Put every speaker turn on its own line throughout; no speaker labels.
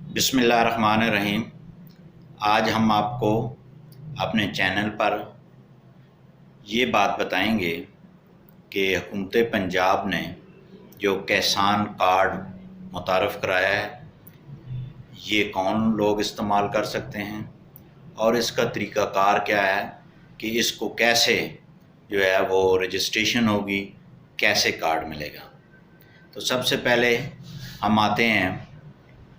बिस्मिल्लाहिर्रहमानिर्रहीम। आज हम आपको अपने चैनल पर ये बात बताएंगे कि हुकूमत पंजाब ने जो किसान कार्ड मुतारफ़ कराया है, ये कौन लोग इस्तेमाल कर सकते हैं और इसका तरीक़ाकार क्या है कि इसको कैसे जो है वो रजिस्ट्रेशन होगी, कैसे कार्ड मिलेगा। तो सबसे पहले हम आते हैं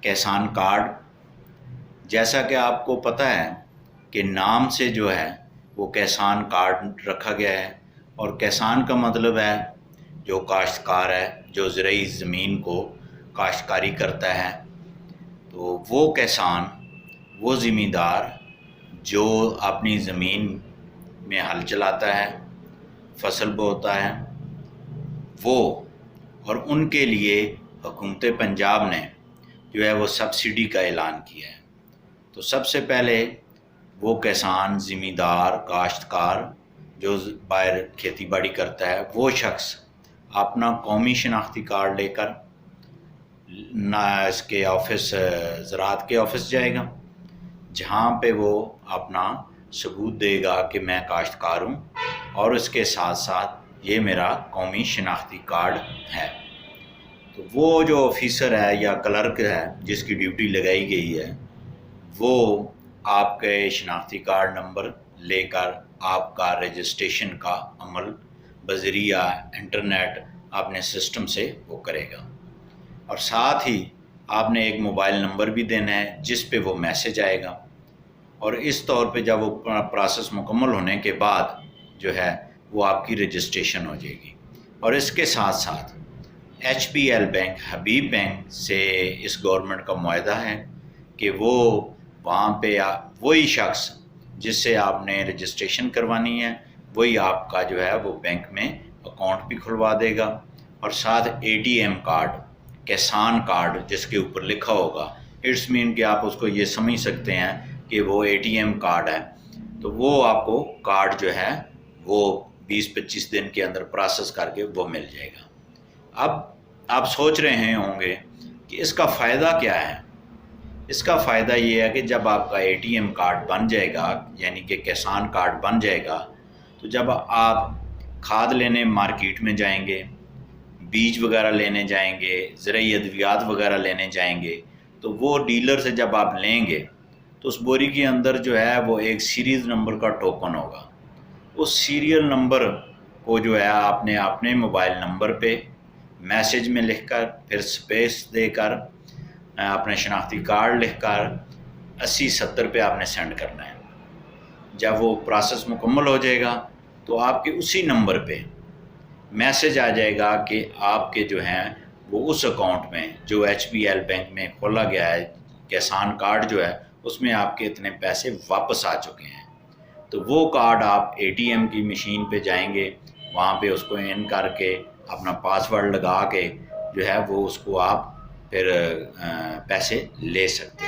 किसान कार्ड। जैसा कि आपको पता है कि नाम से जो है वो किसान कार्ड रखा गया है, और किसान का मतलब है जो काश्तकार है, जो ज़रूरी ज़मीन को काश्तकारी करता है। तो वो किसान, वो ज़मींदार जो अपनी ज़मीन में हल चलाता है, फसल बोता है, वो और उनके लिए हुकूमत पंजाब ने जो है वो सब्सिडी का ऐलान किया है। तो सबसे पहले वो किसान, ज़मींदार, काश्तकार जो बाहर खेती बाड़ी करता है, वो शख्स अपना कौमी शनाख्ती कार्ड लेकर ना इसके ऑफिस, ज़राअत के ऑफिस जाएगा, जहाँ पे वो अपना सबूत देगा कि मैं काश्तकार हूँ और इसके साथ साथ ये मेरा कौमी शनाख्ती कार्ड है। तो वो जो ऑफिसर है या क्लर्क है जिसकी ड्यूटी लगाई गई है, वो आपके शनाख्ती कार्ड नंबर लेकर आपका रजिस्ट्रेशन का अमल बज़रिया इंटरनेट अपने सिस्टम से वो करेगा। और साथ ही आपने एक मोबाइल नंबर भी देना है जिस पे वो मैसेज आएगा, और इस तौर पे जब वो प्रोसेस मुकम्मल होने के बाद जो है वो आपकी रजिस्ट्रेशन हो जाएगी। और इसके साथ साथ HBL बैंक, हबीब बैंक से इस गवर्नमेंट का मुआहदा है कि वो वहाँ पे वही शख्स जिससे आपने रजिस्ट्रेशन करवानी है, वही आपका जो है वो बैंक में अकाउंट भी खुलवा देगा। और साथ ATM कार्ड, किसान कार्ड जिसके ऊपर लिखा होगा, इट्स मीन कि आप उसको ये समझ सकते हैं कि वो ATM कार्ड है। तो वो आपको कार्ड जो है वो 20-25 दिन के अंदर प्रोसेस करके वो मिल जाएगा। अब आप सोच रहे होंगे कि इसका फ़ायदा क्या है। इसका फ़ायदा ये है कि जब आपका ATM कार्ड बन जाएगा, यानी कि किसान कार्ड बन जाएगा, तो जब आप खाद लेने मार्केट में जाएंगे, बीज वगैरह लेने जाएंगे, ज़रूरी अद्वियात वगैरह लेने जाएंगे, तो वो डीलर से जब आप लेंगे तो उस बोरी के अंदर जो है वो एक सीरीज़ नंबर का टोकन होगा। उस सीरियल नंबर को जो है आपने अपने मोबाइल नंबर पे मैसेज में लिखकर, फिर स्पेस देकर, अपने शनाख्ती कार्ड लिखकर 80-70 पे आपने सेंड करना है। जब वो प्रोसेस मुकम्मल हो जाएगा तो आपके उसी नंबर पे मैसेज आ जाएगा कि आपके जो हैं वो उस अकाउंट में जो HBL बैंक में खोला गया है, किसान कार्ड जो है उसमें आपके इतने पैसे वापस आ चुके हैं। तो वो कार्ड आप ATM की मशीन पे जाएंगे, वहाँ पे उसको इन करके अपना पासवर्ड लगा के जो है वो उसको आप फिर पैसे ले सकते हैं।